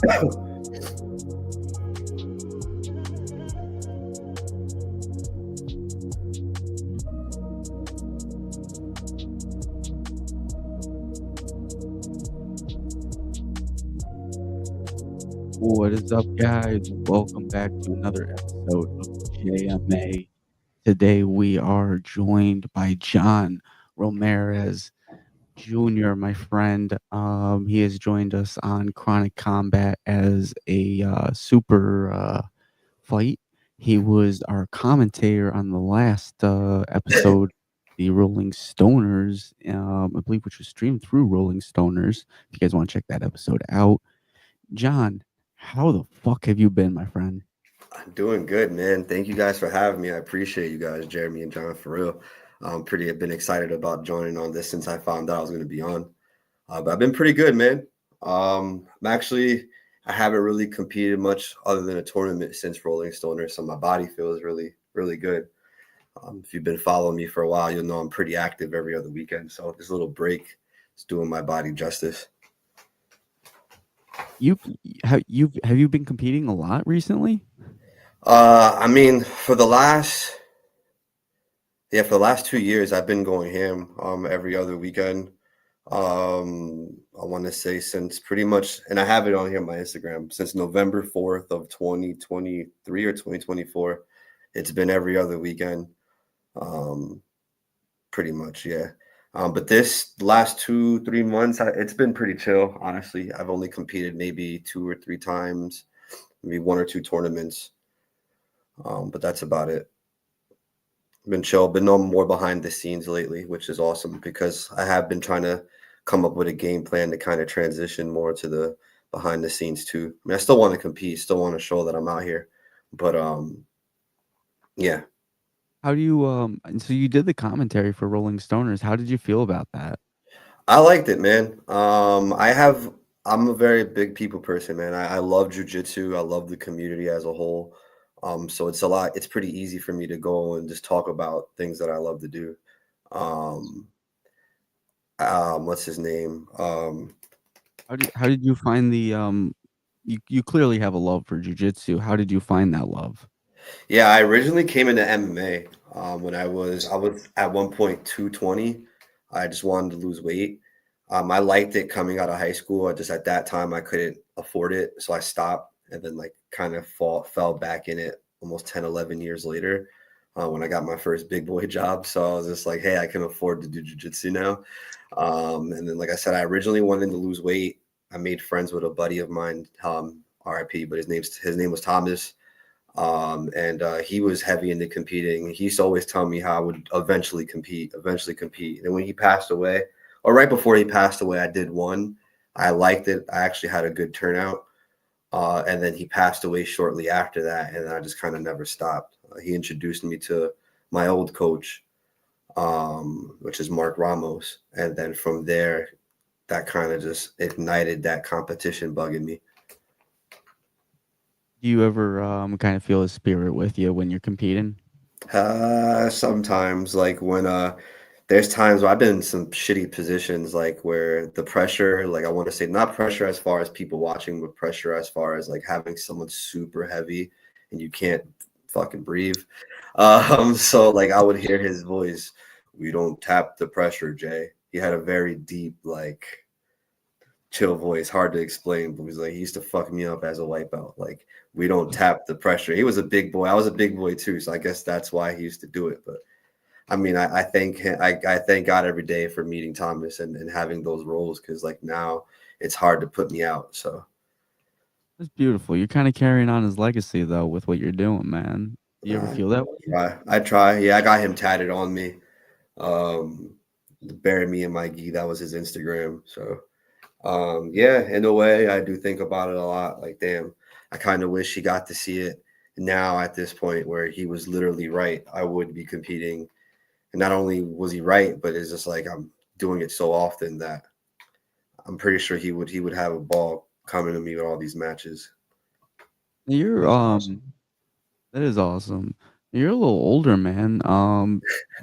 What is up, guys? Welcome back to another episode of JMA. Today we are joined by John Romero Jr, my friend. He has joined us on Chronic Combat as a super fight. He was our commentator on the last episode, the Rolling Stoners, I believe, which was streamed through Rolling Stoners. If you guys want to check that episode out. John, how the fuck have you been, my friend? I'm doing good, man. Thank you guys for having me. I appreciate you guys, Jeremy and John, for real. I've been excited about joining on this since I found out I was going to be on. But I've been pretty good, man. I haven't really competed much other than a tournament since Rolling Stoner, so my body feels really, really good. If you've been following me for a while, you'll know I'm pretty active every other weekend. So this little break is doing my body justice. Have you been competing a lot recently? For the last 2 years, I've been going ham every other weekend. I want to say since pretty much, and I have it on here on my Instagram, since November 4th of 2023 or 2024. It's been every other weekend. Pretty much, yeah. But this last 2-3 months, it's been pretty chill, honestly. I've only competed maybe 2 or 3 times, maybe 1 or 2 tournaments. But that's about it. Been chill, been no more behind the scenes lately, which is awesome because I have been trying to come up with a game plan to kind of transition more to the behind the scenes too. I still want to compete, still want to show that I'm out here, but yeah. How do you so you did the commentary for Rolling Stoners. How did you feel about that? I liked it, man. I'm a very big people person, man. I love jujitsu. I love the community as a whole. So it's pretty easy for me to go and just talk about things that I love to do. What's his name? How did you find the you clearly have a love for jiu-jitsu. How did you find that love? Yeah, I originally came into MMA when I was at one point 220. I just wanted to lose weight. I liked it coming out of high school. At that time I couldn't afford it, so I stopped and then kind of fell back in it almost 10, 11 years later when I got my first big boy job. So I was just like, hey, I can afford to do jiu-jitsu now. And then, like I said, I originally wanted to lose weight. I made friends with a buddy of mine, RIP, but his name was Thomas. And he was heavy into competing. He used to always tell me how I would eventually compete. And when he passed away, or right before he passed away, I did one. I liked it. I actually had a good turnout. And then he passed away shortly after that, and I just kind of never stopped. He introduced me to my old coach, which is Mark Ramos. And then from there, that kind of just ignited that competition bug in me. Do you ever kind of feel a spirit with you when you're competing? Sometimes, like when there's times where I've been in some shitty positions, like where the pressure, like I want to say not pressure as far as people watching, but pressure as far as like having someone super heavy and you can't fucking breathe. So like I would hear his voice, "We don't tap the pressure, Jay." He had a very deep, like chill voice, hard to explain, but he used to fuck me up as a white belt. Like, we don't tap the pressure. He was a big boy. I was a big boy too, so I guess that's why he used to do it. But I mean, I thank God every day for meeting Thomas and having those roles, because like now it's hard to put me out. So That's beautiful. You're kind of carrying on his legacy though with what you're doing, man. Do you ever feel that way? I try. Yeah, I got him tatted on me. Bury me in my gi. That was his Instagram. So yeah, in a way, I do think about it a lot. Like, damn, I kind of wish he got to see it now at this point where he was literally right. I would be competing. And not only was he right, but it's just like I'm doing it so often that I'm pretty sure he would have a ball coming to me with all these matches. You're that is awesome. You're a little older, man.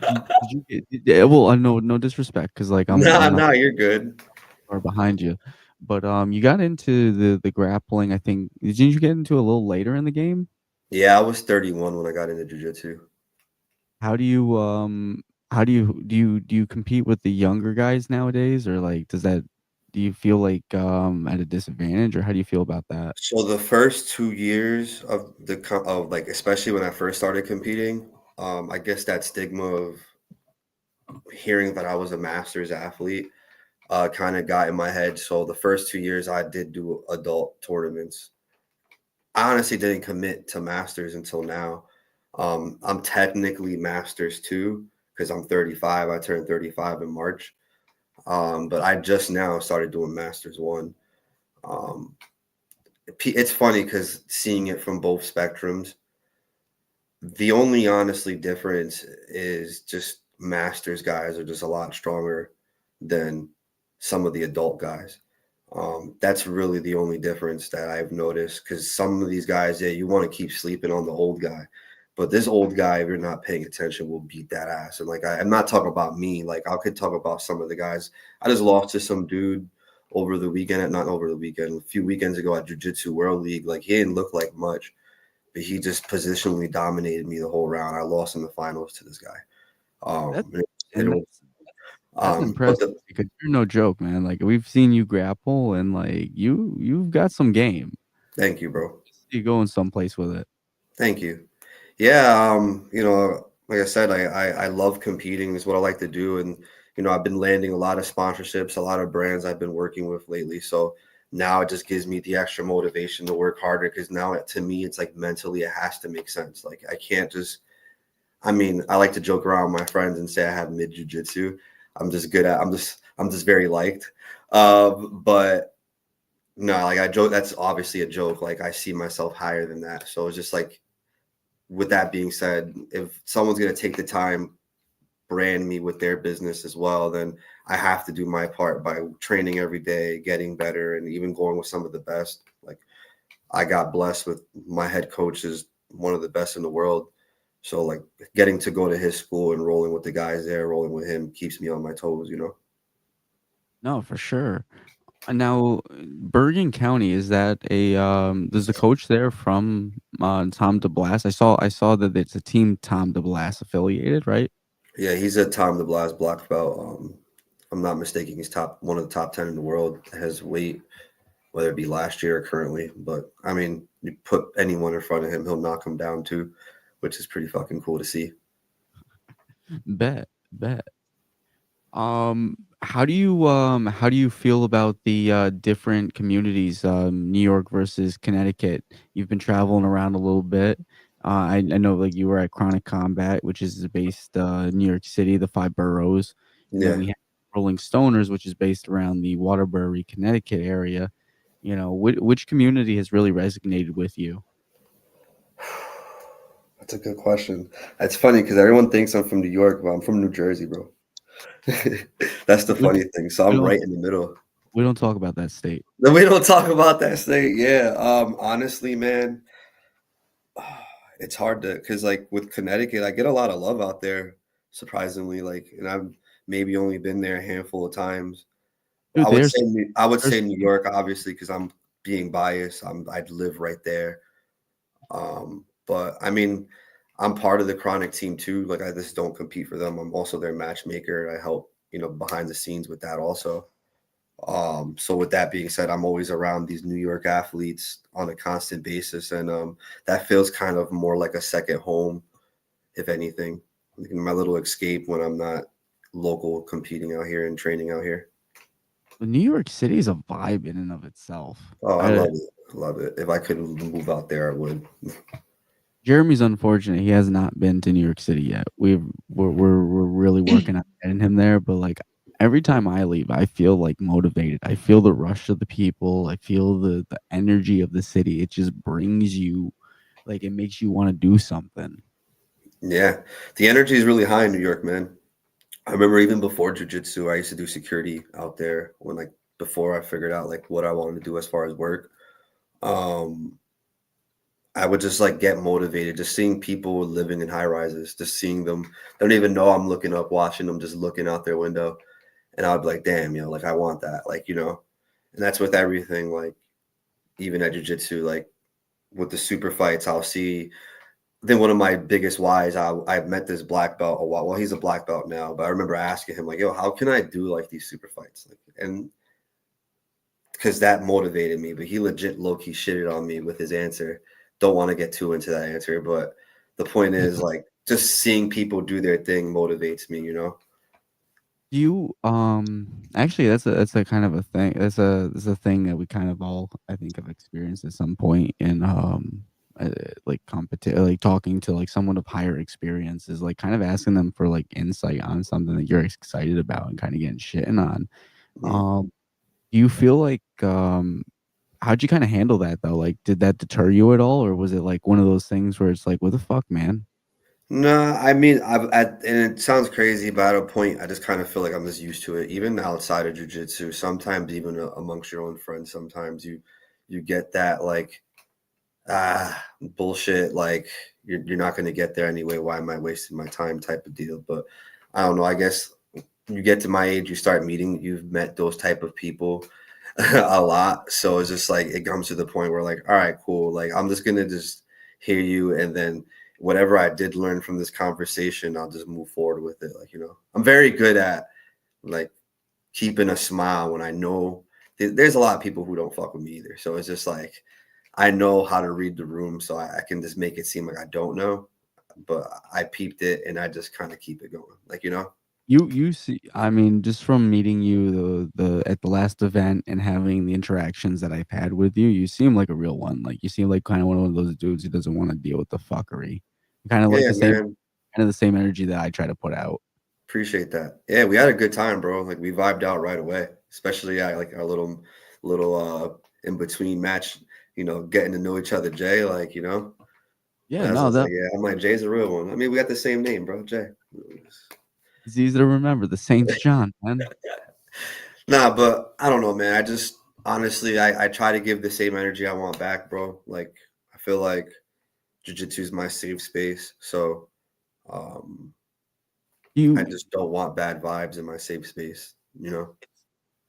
Did you get? Well, no disrespect, because like I'm not Nah, you're good. far behind you, But, you got into the grappling, I think didn't you get into a little later in the game? Yeah, I was 31 when I got into jiu-jitsu. How do you, do you compete with the younger guys nowadays? Or, like, do you feel like, at a disadvantage, or how do you feel about that? So the first 2 years of like, especially when I first started competing, I guess that stigma of hearing that I was a master's athlete, kind of got in my head. So the first 2 years I did do adult tournaments. I honestly didn't commit to masters until now. I'm technically masters too because I'm 35. I turned 35 in March. But I just now started doing masters one. Um, it's funny because seeing it from both spectrums, the only honestly difference is just masters guys are just a lot stronger than some of the adult guys. That's really the only difference that I've noticed because some of these guys, yeah, you want to keep sleeping on the old guy. But this old guy, if you're not paying attention, will beat that ass. And like, I'm not talking about me. Like, I could talk about some of the guys. I just lost to some dude over the weekend, not over the weekend, a few weekends ago at Jiu Jitsu World League. Like, he didn't look like much, but he just positionally dominated me the whole round. I lost in the finals to this guy. That Um, and it was, that's but impressive the because you're no joke, man. Like, we've seen you grapple and, like, you've got some game. thank you, bro. You going someplace with it. Thank you. Yeah, like I said, I love competing is what I like to do. And, I've been landing a lot of sponsorships, a lot of brands I've been working with lately. So now it just gives me the extra motivation to work harder because now to me, it's like mentally it has to make sense. Like I can't just, I mean, I like to joke around with my friends and say I have mid jujitsu. I'm just very liked. But no, like I joke, that's obviously a joke. Like I see myself higher than that. So it's just like, with that being said, if someone's going to take the time, brand me with their business as well, then I have to do my part by training every day, getting better, and even going with some of the best. Like I got blessed with my head coach is one of the best in the world. So like getting to go to his school and rolling with the guys there, rolling with him keeps me on my toes. No, for sure. Now, Bergen County, is that does the coach there from, Tom DeBlas? I saw that it's a team Tom DeBlas affiliated, right? Yeah, he's a Tom DeBlas black belt. I'm not mistaken, he's one of the top 10 in the world. Has weight, whether it be last year or currently. But I mean, you put anyone in front of him, he'll knock him down too, which is pretty fucking cool to see. Bet, bet. How do you feel about the, different communities, New York versus Connecticut? You've been traveling around a little bit. I know, like, you were at Chronic Combat, which is based, New York City, the 5 boroughs, and then Yeah. we have Rolling Stoners, which is based around the Waterbury, Connecticut area. Which community has really resonated with you? That's a good question. It's funny because everyone thinks I'm from New York, but I'm from New Jersey, bro. That's the We funny thing. So we I'm don't right in the middle. we don't talk about that state. We don't talk about that state. Yeah. Honestly, man, it's hard to because like with Connecticut, I get a lot of love out there, surprisingly. Like, and I've maybe only been there a handful of times. Dude, I would there's say New York, obviously, because I'm being biased. I'd live right there. But I mean, I'm part of the Chronic team too. Like I just don't compete for them. I'm also their matchmaker. I help, behind the scenes with that also. So with that being said, I'm always around these New York athletes on a constant basis, and that feels kind of more like a second home, if anything. Like my little escape when I'm not local competing out here and training out here. New York City is a vibe in and of itself. Oh, I I love it. I love it. If I could move out there, I would. Jeremy's unfortunate. He has not been to New York City yet. We're really working on getting him there, but, like, every time I leave, I feel, like, motivated. I feel the rush of the people. I feel the energy of the city. It just brings you, like, it makes you wanna do something. Yeah, the energy is really high in New York, man. I remember even before jujitsu, I used to do security out there when like before I figured out like what I wanted to do as far as work. Um, I would just like get motivated just seeing people living in high rises, just seeing them. They don't even know I'm looking up, watching them, just looking out their window, and I'd be like, damn, like I want that, like. And that's with everything, like even at jiu-jitsu, like with the super fights, I'll see. Then one of my biggest whys, I met this black belt a while. Well, he's a black belt now, but I remember asking him like, "Yo, how can I do like these super fights?" Like, and because that motivated me. But he legit low key shitted on me with his answer. Don't want to get too into that answer, but the point is like just seeing people do their thing motivates me. You know? You actually that's a kind of a thing. That's a thing that we kind of all I think have experienced at some point in like like talking to like someone of higher experience is like kind of asking them for like insight on something that you're excited about and kind of getting shitting on. Mm. Do you feel like how'd you kind of handle that though? Like did that deter you at all or was it like one of those things where it's like what the fuck, man? No, I mean, and it sounds crazy, but at a point, I just kind of feel like I'm just used to it. Even outside of jujitsu, sometimes even amongst your own friends, sometimes you get that like bullshit. Like you're not going to get there anyway. Why am I wasting my time? Type of deal. But I don't know. I guess you get to my age, you start meeting. You've met those type of people a lot, so it's just like it comes to the point where like, all right, cool. Like I'm just gonna just hear you, and then whatever I did learn from this conversation, I'll just move forward with it. Like, I'm very good at like keeping a smile when I know there's a lot of people who don't fuck with me either. So it's just like I know how to read the room, so I can just make it seem like I don't know, but I peeped it and I just kind of keep it going. Like, You see, I mean, just from meeting you the at the last event and having the interactions that I've had with you, you seem like a real one. Like you seem like kind of one of those dudes who doesn't want to deal with the fuckery. Kind of like Yeah, the same man. kind of the same energy that I try to put out. Appreciate that. Yeah, we had a good time, bro. Like we vibed out right away. Especially like our little in between match, getting to know each other, Jay. Like, Yeah, I was no, just that like, yeah, I'm like, Jay's a real one. I mean, we got the same name, bro. Jay. it's easy to remember. The Saints John, man. Nah, but I don't know, man. I just honestly I try to give the same energy I want back, bro. Like I feel like jiu-jitsu is my safe space. So um I You just don't want bad vibes in my safe space.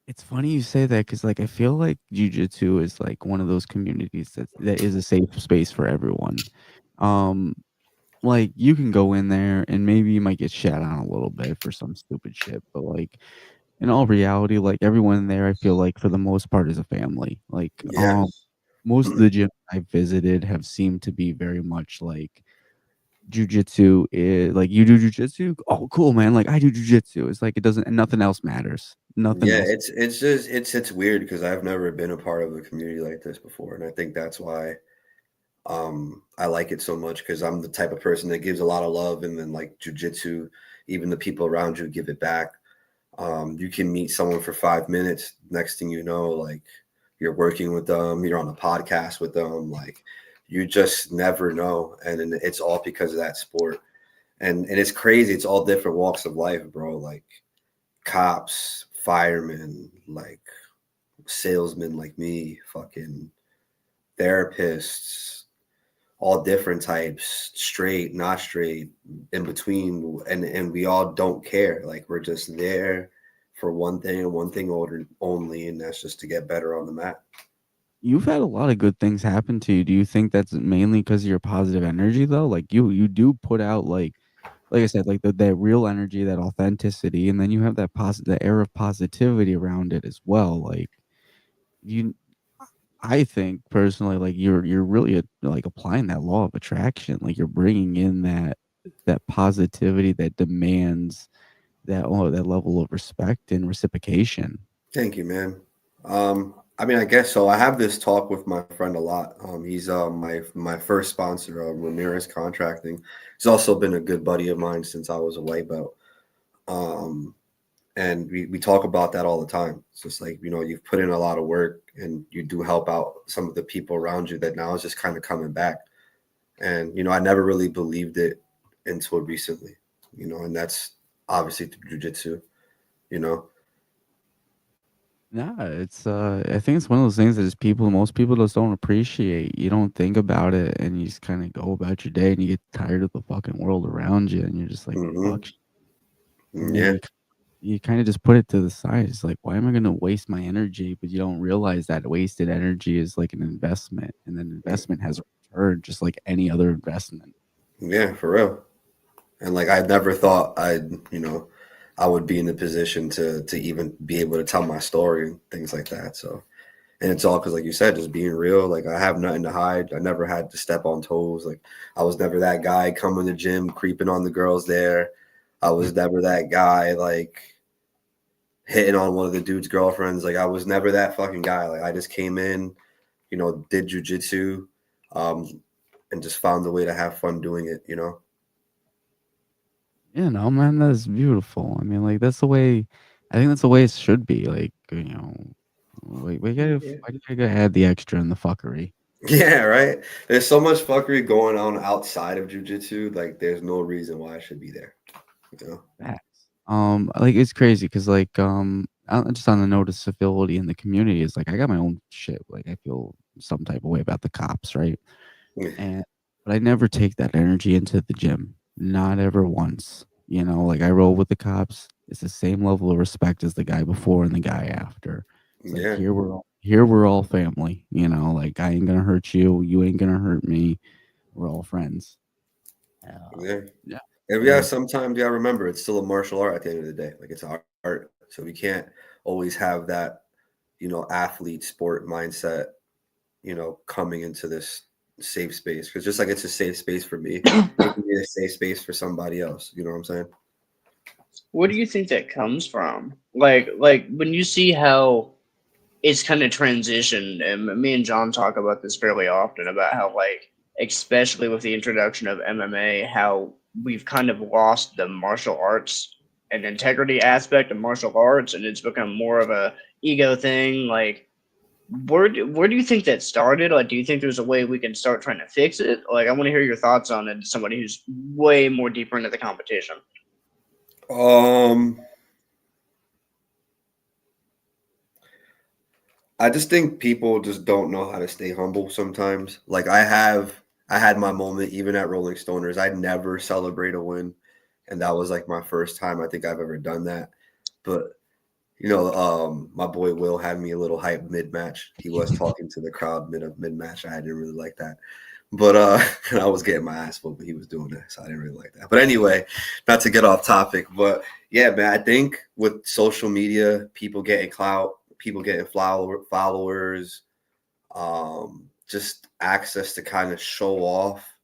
it's funny you say that because like I feel like jujitsu is like one of those communities that is a safe space for everyone. Um, like you can go in there and maybe you might get shat on a little bit for some stupid shit, but like in all reality, like everyone there, I feel like for the most part is a family. Like, Yes. most of the gyms I've visited have seemed to be very much like jujitsu is like you do jujitsu. Oh, cool, man. Like I do jujitsu. It's like it doesn't, and nothing else matters. Nothing Yeah, else. it's just it's weird because I've never been a part of a community like this before, and I think that's why I like it so much because I'm the type of person that gives a lot of love, and then like jujitsu, even the people around you give it back. You can meet someone for 5 minutes, next thing you know, like you're working with them, you're on a podcast with them, like you just never know, and then it's all because of that sport, and it's crazy. It's all different walks of life, bro. Like cops, firemen, like salesmen like me, fucking therapists, all different types, straight, not straight, in between, and we all don't care. Like we're just there for one thing and one thing only, and that's just to get better on the mat. You've had a lot of good things happen to you. Do you think that's mainly because of your positive energy though? Like you do put out like I said, like that real energy, that authenticity, and then you have that the air of positivity around it as well. Like you, I think personally, like you're really like applying that law of attraction. Like you're bringing in that positivity that demands that level of respect and reciprocation. Thank you, man. I mean, I guess so. I have this talk with my friend a lot. He's my first sponsor, Ramirez Contracting. He's also been a good buddy of mine since I was a white belt. Um, and we talk about that all the time. It's just like, you've put in a lot of work and you do help out some of the people around you that now is just kind of coming back. And I never really believed it until recently, and that's obviously through jujitsu. you know Yeah, it's I think it's one of those things that just most people just don't appreciate. You don't think about it and you just kind of go about your day and you get tired of the fucking world around you and you're just like, hmm fuck. And then Yeah. you kind of just put it to the side. It's like, why am I going to waste my energy? But you don't realize that wasted energy is like an investment, and then investment has a return, just like any other investment. Yeah, for real. And like I never thought I would be in a position to even be able to tell my story and things like that. So, and it's all because, like you said, just being real. Like I have nothing to hide. I never had to step on toes. Like I was never that guy coming to the gym, creeping on the girls there. I was never that guy like hitting on one of the dude's girlfriends. Like I was never that fucking guy. Like I just came in, did jujitsu, um, and just found a way to have fun doing it. Yeah, no, man, that's beautiful. I mean, like that's the way. I think that's the way it should be. Like, we gotta, Yeah. why do you gotta add the extra in the fuckery? Yeah, right. There's so much fuckery going on outside of jujitsu. Like, there's no reason why I should be there. You know? Facts. Like it's crazy because just on the noticeability in the community is like I got my own shit. Like I feel some type of way about the cops, right? Yeah, And but I never take that energy into the gym. Not ever once. Like I roll with the cops. It's the same level of respect as the guy before and the guy after. It's like yeah, here we're all family. Like I ain't gonna hurt you. You ain't gonna hurt me. We're all friends. yeah. Yeah. And And yeah, like sometimes you gotta remember it's still a martial art at the end of the day. Like it's art. So we can't always have that, athlete sport mindset, coming into this safe space. Because just like it's a safe space for me, it can be a safe space for somebody else. You know what I'm saying? What do you think that comes from? Like when you see how it's kind of transitioned, and me and John talk about this fairly often about how, like, especially with the introduction of MMA, how we've kind of lost the martial arts and integrity aspect of martial arts, and it's become more of a ego thing. Like, where do you think that started? Like, do you think there's a way we can start trying to fix it? Like, I want to hear your thoughts on it. As somebody who's way more deeper into the competition. Um, I just think people just don't know how to stay humble sometimes. Like I had my moment even at Rolling Stoners. I never celebrate a win, and that was like my first time I think I've ever done that. But my boy Will had me a little hype mid match. He was talking to the crowd mid match. I didn't really like that, but I was getting my ass whooped, but he was doing that, so I didn't really like that. But anyway, not to get off topic, but yeah, man, I think with social media, people getting clout, people getting followers, just access to kind of show off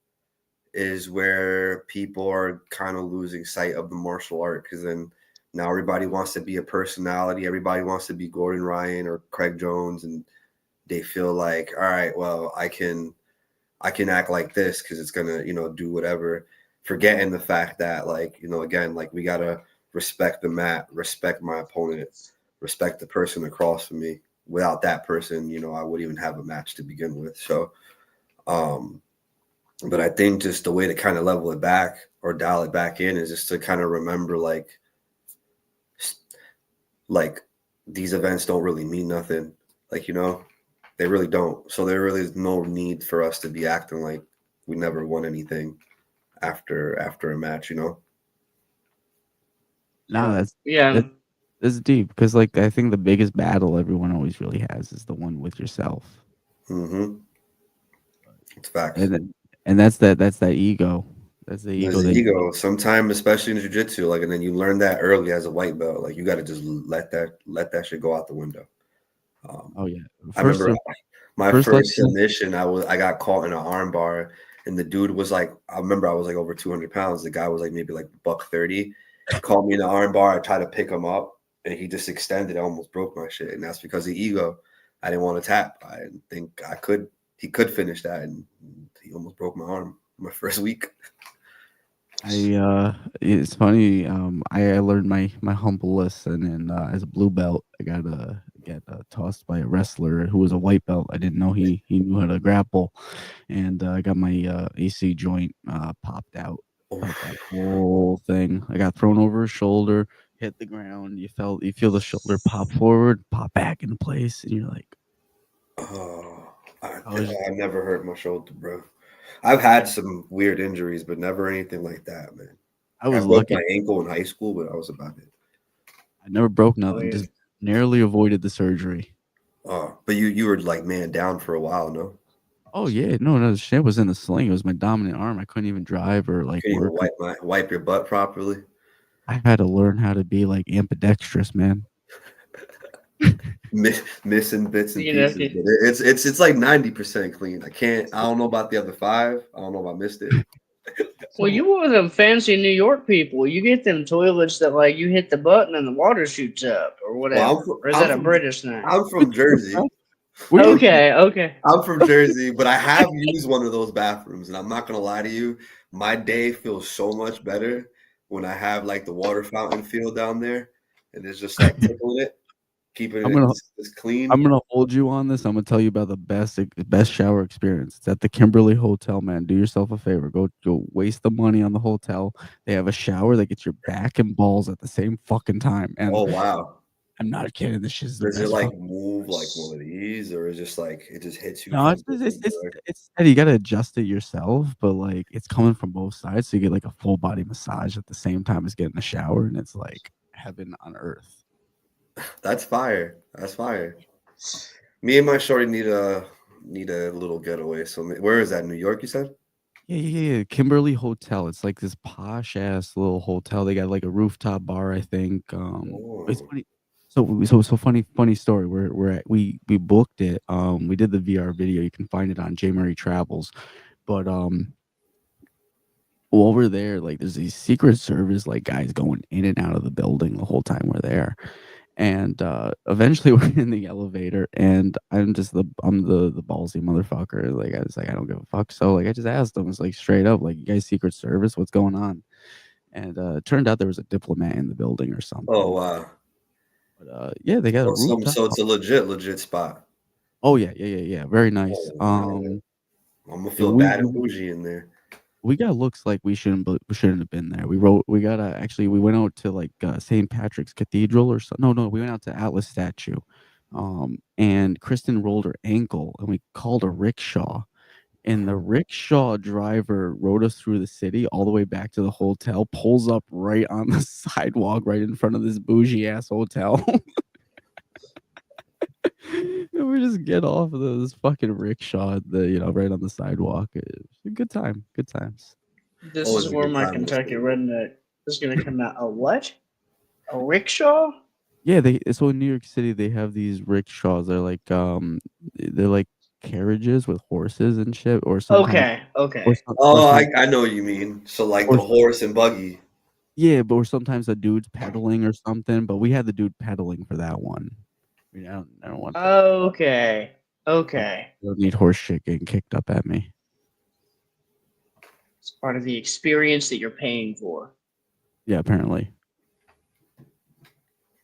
is where people are kind of losing sight of the martial art because then now everybody wants to be a personality. Everybody wants to be Gordon Ryan or Craig Jones, and they feel like, all right, well, I can act like this because it's gonna, do whatever. Forgetting the fact that, like, again, like we gotta respect the mat, respect my opponent, respect the person across from me. Without that person, I wouldn't even have a match to begin with. So, um, but I think just the way to kind of level it back or dial it back in is just to kind of remember, like these events don't really mean nothing. Like, they really don't. So there really is no need for us to be acting like we never won anything after a match. no, Yeah. that's Yeah. that that's deep because like I think the biggest battle everyone always really has is the one with yourself. Mm-hmm. It's facts. And then and that's that ego. That's the There's ego the that ego. Sometimes, especially in jiu-jitsu, like, and then you learn that early as a white belt. Like, you got to just let that shit go out the window. Um, oh yeah. I First remember le my first first lesson submission. I got caught in an arm bar, and the dude was like, I remember I was like over 200 pounds. The guy was like maybe like buck 30. Caught me in the arm bar. I tried to pick him up, and he just extended. I almost broke my shit, and that's because of ego. I didn't want to tap. I didn't think I could. He could finish that, and he almost broke my arm my first week. it's funny, I learned my humble lesson and, as a blue belt, I got tossed by a wrestler who was a white belt. I didn't know he knew how to grapple, and, I got my, AC joint, popped out throughout that whole thing. I got thrown over his shoulder, hit the ground, you feel the shoulder pop forward, pop back into place, and you're like, Oh, I, I was I never hurt my shoulder, bro. I've had some weird injuries, but never anything like that, man. I I was broke lucky. my ankle in high school, but that was about it. I never broke Oh, nothing. yeah. Just narrowly avoided the surgery. Oh, but you were like man down for a while, no? Oh yeah, no, the shit was in the sling. It was my dominant arm. I couldn't even drive or like Couldn't even work. wipe your butt properly. I had to learn how to be like ambidextrous, man. Missing bits and You know, pieces, but it's like 90% clean. I don't know about the other 5. I don't know if I missed it. well, you one of them fancy New York people. You get them toilets that like you hit the button and the water shoots up or Well, whatever. Or is that a British thing? I'm from Jersey. Okay. I'm from Jersey, but I have used one of those bathrooms, and I'm not gonna lie to you, my day feels so much better when I have like the water fountain feel down there, and it's just like tickling it, keeping I'm it gonna just clean. I'm gonna hold you on this. I'm gonna tell you about the best shower experience. It's at the Kimberly Hotel, man. Do yourself a favor. Go waste the money on the hotel. They have a shower that gets your back and balls at the same fucking time. And Oh wow! I'm not kidding. This shit is the Does it best like fucking. move like one of these, or is just like it just hits you No, from it's it's different it's, directions? it's steady. You gotta adjust it yourself, but like it's coming from both sides, so you get like a full body massage at the same time as getting a shower, and it's like heaven on earth. That's fire. That's fire. Me and my shorty need a little getaway. So where is that? New York, you said? Yeah. Kimberly Hotel. It's like this posh ass little hotel. They got like a rooftop bar, I think. It's Oh, funny. So funny story. We booked it. We did the VR video. You can find it on JMA Travels. But while we're there, like there's these Secret Service like guys going in and out of the building the whole time we're there. And eventually we're in the elevator and I'm the ballsy motherfucker. Like I was like, I don't give a fuck. So like I just asked them, it's like straight up, like, you guys Secret Service, what's going on? And it turned out there was a diplomat in the building or oh something. wow. But yeah, they got a So, rooftop. so it's a legit spot. Oh yeah. Very nice. Oh, I'm gonna Yeah, feel bad and bougie in there. we got looks like we shouldn't have been there. We got actually we went out to like St. Patrick's Cathedral or something. No, we went out to Atlas Statue. And Kristen rolled her ankle and we called a rickshaw. And the rickshaw driver rode us through the city all the way back to the hotel, pulls up right on the sidewalk right in front of this bougie ass hotel. And we just get off of this fucking rickshaw, right on the sidewalk. It's a good time. Good times. This Always is a where good my time in the Kentucky city. redneck is gonna come out. A what? A rickshaw? Yeah, so in New York City they have these rickshaws. They're like carriages with horses and shit, or sometimes or Okay. some, or Oh, some I know what you mean. So like or the horse and buggy. yeah, but or sometimes a dude's pedaling or something. But we had the dude pedaling for that one. I mean, I don't want that. Okay. I Okay. don't need horse shit getting kicked up at me. It's part of the experience that you're paying for. Yeah, apparently.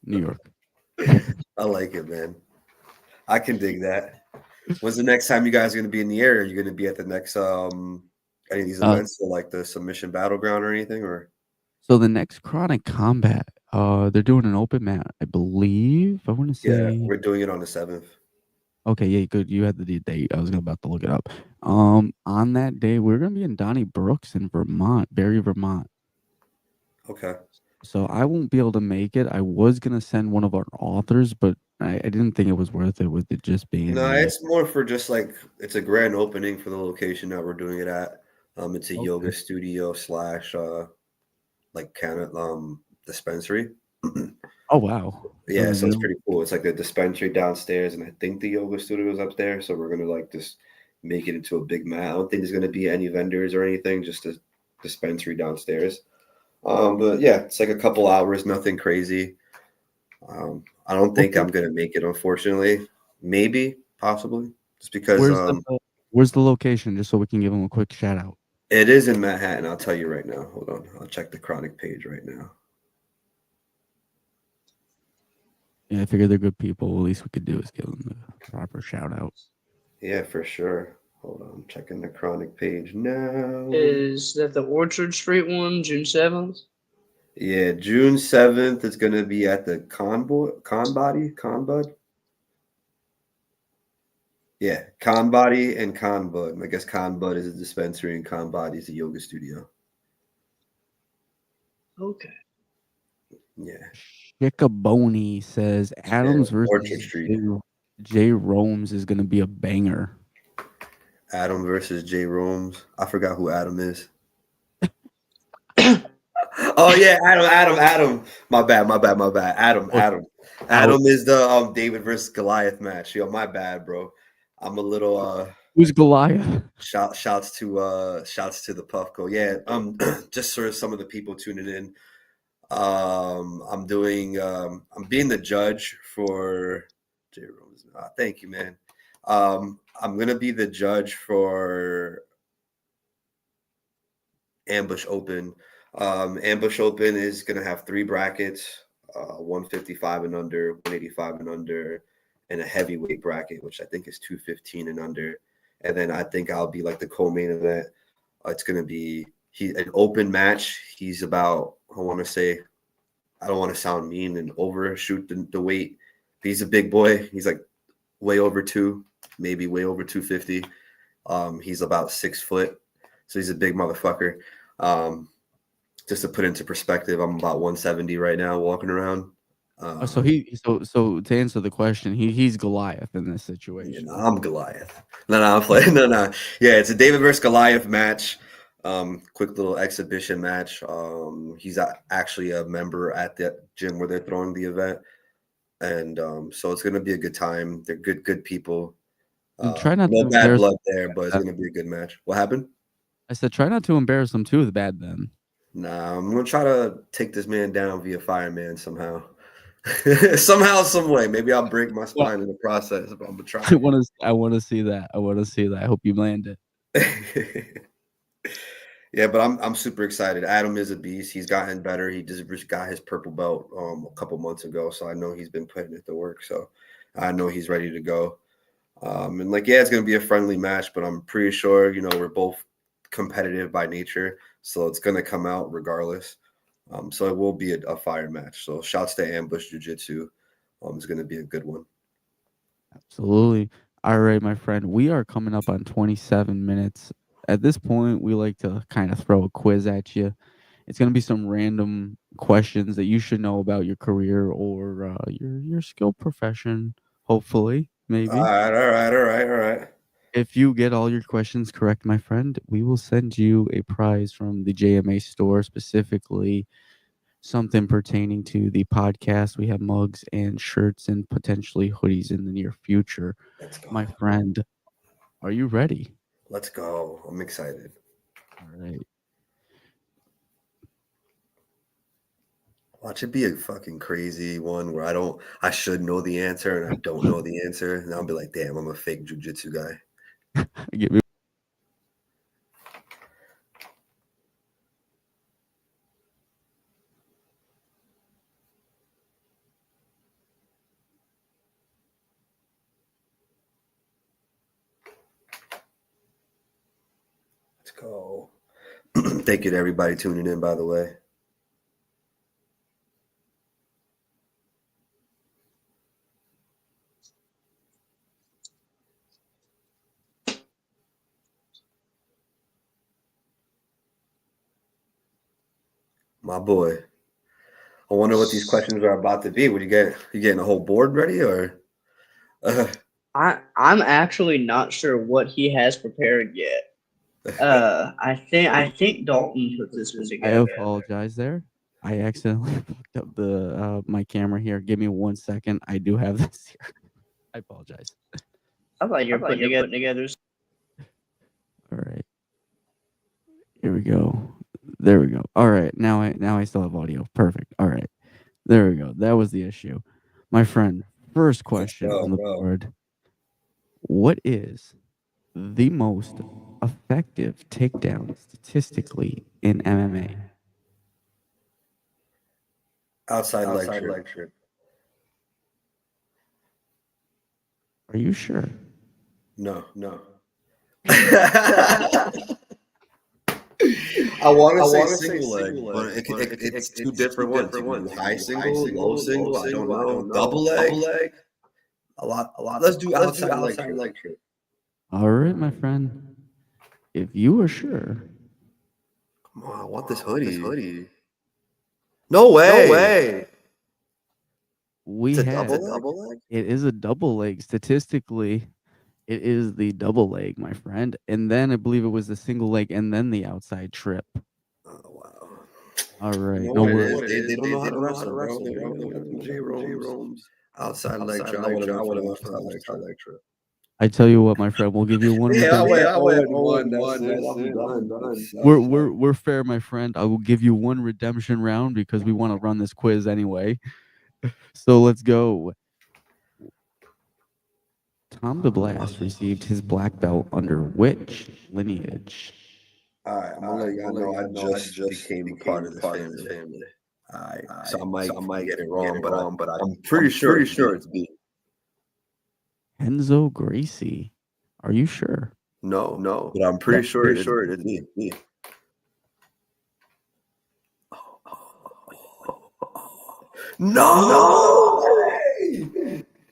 New York. I like it, man. I can dig that. When's the next time you guys are gonna be in the area? Are you gonna be at the next any of these Uh, events, so like the submission battleground or anything? Or so the next Chronic Combat, they're doing an open mat, I believe. I want to yeah, say. we're doing it on the 7th. Okay, yeah, good. You had the date. I was about to look it up. On that day, we're gonna be in Donnybrook in Vermont, Barry, Vermont. Okay. So I won't be able to make it. I was gonna send one of our authors, but I didn't think it was worth it with it just being No, me. it's more for just like it's a grand opening for the location that we're doing it at. It's a yoga Okay. studio slash like kind of dispensary. Oh wow. Yeah, so it's pretty cool. It's like the dispensary downstairs, and I think the yoga studio is up there. So we're gonna like just make it into a big mat. I don't think there's gonna be any vendors or anything, just a dispensary downstairs. But yeah, it's like a couple hours, nothing crazy. I don't think Okay. I'm gonna make it, unfortunately. Maybe, possibly, just because Where's the location, just so we can give them a quick shout out. it is in Manhattan. I'll tell you right now. Hold on, I'll check the Chronic page right now. Yeah, I figured they're good people. The least we could do is give them the proper shout out. Yeah, for sure. Hold on, I'm checking the Chronic page now. Is that the Orchard Street one, June 7th? Yeah, June 7th. It's gonna be at the Conbud. Yeah, Conbody and Conbud. I guess Conbud is a dispensary and Conbody is a yoga studio. Okay. Yeah. Shickaboni says Adams Orchard versus Street. Jay Romes is going to be a banger. Adam versus Jay Romes. I forgot who Adam is. Oh yeah, Adam. My bad. Adam is the David versus Goliath match. Yo, my bad, bro. I'm a little Who's Goliath? shouts to the Puffco. Yeah, just for some of the people tuning in. I'm being the judge for Jay Romes. Thank you, man. I'm gonna be the judge for Ambush Open. Ambush Open is going to have 3 brackets, 155 and under, 185 and under, and a heavyweight bracket, which I think is 215 and under. And then I think I'll be like the co-main event. It's going to be an open match. He's about, I don't want to sound mean and overshoot the weight. He's a big boy. He's like way over 2, maybe way over 250. He's about 6 foot. So he's a big motherfucker. Just to put into perspective, I'm about 170 right now, walking around. So to answer the question, he's Goliath in this situation. Yeah, I'm Goliath. No, I'm playing. No. Yeah, it's a David versus Goliath match. Quick little exhibition match. He's actually a member at the gym where they're throwing the event, and so it's gonna be a good time. They're good people. Try not no to bad embarrass blood there, but it's gonna be a good match. What happened? I said try not to embarrass them too with bad then. Nah, I'm gonna try to take this man down via fireman somehow. Somehow, some way. Maybe I'll break my spine in the process, but I'm gonna try. I want to see that. I hope you land it. Yeah, but I'm super excited. Adam is a beast. He's gotten better. He just got his purple belt a couple months ago, so I know he's been putting it to work. So I know he's ready to go. And it's gonna be a friendly match, but I'm pretty sure we're both competitive by nature, so it's gonna come out regardless. So it will be a fire match. So shouts to Ambush Jiu-Jitsu. It's gonna be a good one. Absolutely. All right, my friend. We are coming up on 27 minutes. At this point, we like to kind of throw a quiz at you. It's gonna be some random questions that you should know about your career or your skill profession. Hopefully, maybe. All right. If you get all your questions correct, my friend, we will send you a prize from the JMA store, specifically something pertaining to the podcast. We have mugs and shirts and potentially hoodies in the near future. Let's go. My friend, are you ready? Let's go. I'm excited. All right. Watch it be a fucking crazy one where I should know the answer and I don't know the answer. And I'll be like, damn, I'm a fake jiu-jitsu guy. Give me. Let's go. Thank you to everybody tuning in, by the way. My boy. I wonder what these questions are about to be. What you getting a whole board ready or? I'm actually not sure what he has prepared yet. I think Dalton put this one together. I apologize there. I accidentally fucked up the my camera here. Give me 1 second. I do have this here. I apologize. I thought you were putting together. All right. Here we go. There we go. All right. Now I still have audio. Perfect. All right. There we go. That was the issue. My friend, first question on the board. What is the most effective takedown statistically in MMA? Outside leg trip. Are you sure? No. I want to say single leg, but it's two different ones. High single, low single. I don't know. Double leg. A lot. Let's do outside leg trip. All right, my friend. If you are sure. Come on, I want this hoodie. No way. we It's a had double leg? it is a double leg. Statistically, it is the double leg, my friend. And then I believe it was the single leg and then the outside trip. Oh, wow. All right. You know No what it worries. is? They don't know how to wrestle, bro. They got them J Rome's. Outside leg trip. I would have went for the outside leg trip. I tell you what, my friend, we'll give you one. Yeah, I went 1. That's it. I'm done. We're fair, my friend. I will give you one redemption round because we want to run this quiz anyway. So let's go. Tom DeBlas received his black belt under which lineage? All right, I'm gonna let y'all know I just became part of the family. All right, so I might get it wrong, but I'm pretty sure it's B. Enzo Gracie. Are you sure? No, but I'm pretty sure it's B. No!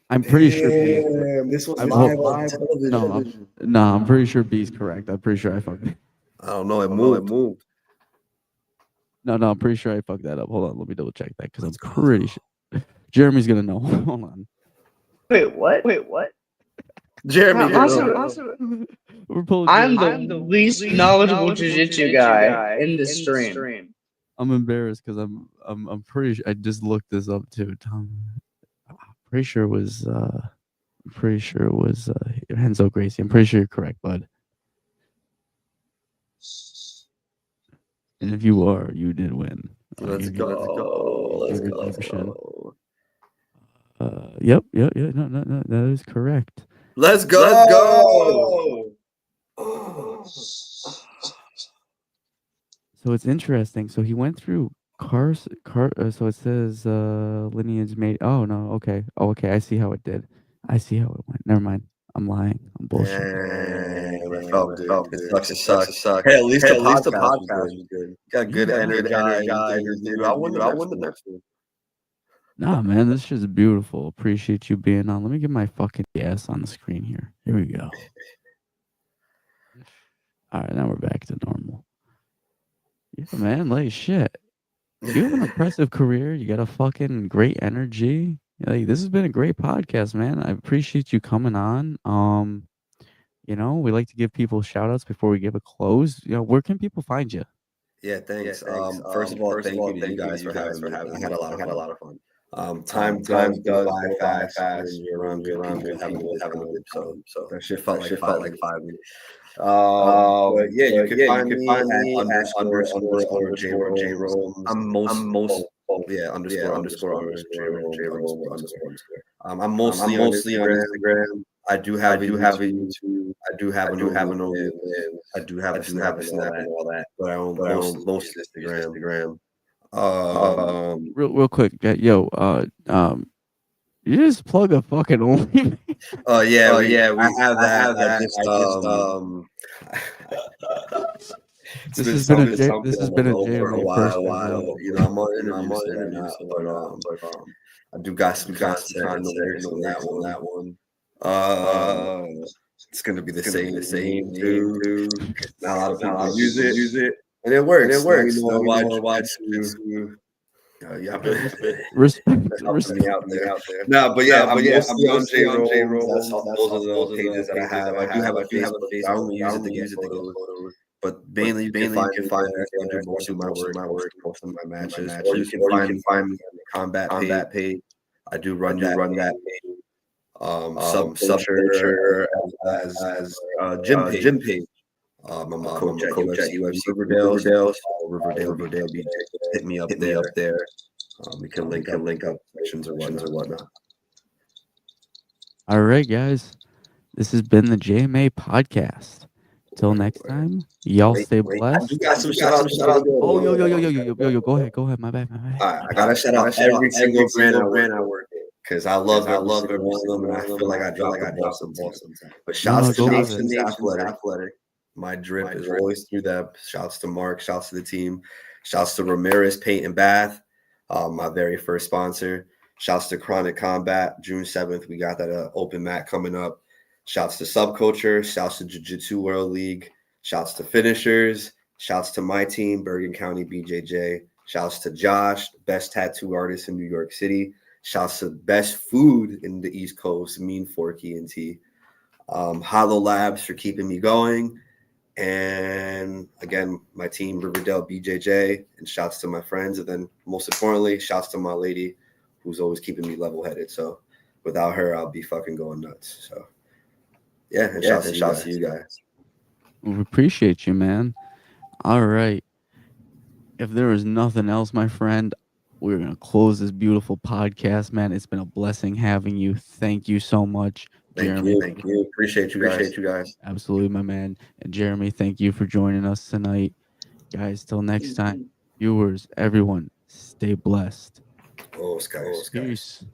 I'm pretty sure B. This was I'm live on television. No, I'm pretty sure B is correct. I'm pretty sure I fucked it. I don't know. It moved. No, I'm pretty sure I fucked that up. Hold on, let me double check that because I'm pretty sure. Jeremy's gonna know. Hold on. Wait, what? Jeremy, We're pulling I'm Jeremy. the least knowledgeable jiu-jitsu guy in the stream. I'm embarrassed because I'm pretty sure I just looked this up too. Tom, I'm pretty sure it was Enzo Gracie. I'm pretty sure you're correct, bud. And if you are, you did win. Let's go. Yep. No, that is correct. Let's go. So it's interesting. So he went through so it says lineage made. Oh no, okay. Oh, okay. I see how it did. I see how it went. Never mind. I'm lying. I'm bullshit. It felt good. It sucks. Hey, at least the podcast was good. Got good energy. I won the next one. Nah, man, this shit's beautiful. Appreciate you being on. Let me get my fucking ass on the screen here. Here we go. All right, now we're back to normal. Yeah, man, like shit. You have an impressive career. You got a fucking great energy. Like this has been a great podcast, man. I appreciate you coming on. We like to give people shout outs before we give a close. Where can people find you? Yeah, thanks. First of all, thank you to you guys for having me. I had a lot of fun. Time does go by fast. You're around good people having a good time. So that shit felt like 5 minutes. But yeah, you can find me at underscore Jmurray. I'm I'm mostly on Instagram. I do have a YouTube. I do have an OnlyFans. I do have a Snap and all that. But I own most Instagram. Real quick, you just plug a fucking only. I have that. This has been a JMA while. I'm on interviews but I do got some content on that one. It's gonna be the same too. Not a lot of people use it. And it works. Respect me out there. No, but I'm mostly on J Rome. Those are the pages that I have. I do have a Facebook. I only use it to get photos. But mainly you can find me under most of my work, most of my matches. Or you can find me on the combat page. I do run that page. Subculture as gym page. I'm a coach at UFC Riverdale BJJ. Hit me up there. We can link up sections or whatnot. All right, guys. This has been the JMA Podcast. Till next time, y'all stay blessed. You got some shout outs. Oh, yo, go ahead. My bad. All right, I gotta shout out every single brand I work in. Because I love every one of them, and I feel like I dropped the ball sometimes. But shouts to Nations Athletic. My drip is always through them. Shouts to Mark. Shouts to the team. Shouts to Ramirez Paint and Bath, my very first sponsor. Shouts to Chronic Combat. June 7th, we got that open mat coming up. Shouts to Subculture. Shouts to Jiu-Jitsu World League. Shouts to Finishers. Shouts to my team, Bergen County BJJ. Shouts to Josh, best tattoo artist in New York City. Shouts to best food in the East Coast, Mean Forky and T. Hollow Labs for keeping me going. And again, my team, Riverdale BJJ, and shouts to my friends. And then most importantly, shouts to my lady who's always keeping me level headed. So without her, I'll be fucking going nuts. So yeah, and shouts to you guys. We appreciate you, man. All right. If there is nothing else, my friend, we're going to close this beautiful podcast, man. It's been a blessing having you. Thank you so much, Jeremy. Thank you. Appreciate you guys. Absolutely, my man. And Jeremy, thank you for joining us tonight. Guys, till next time, viewers, everyone, stay blessed. Oh, Sky. Peace.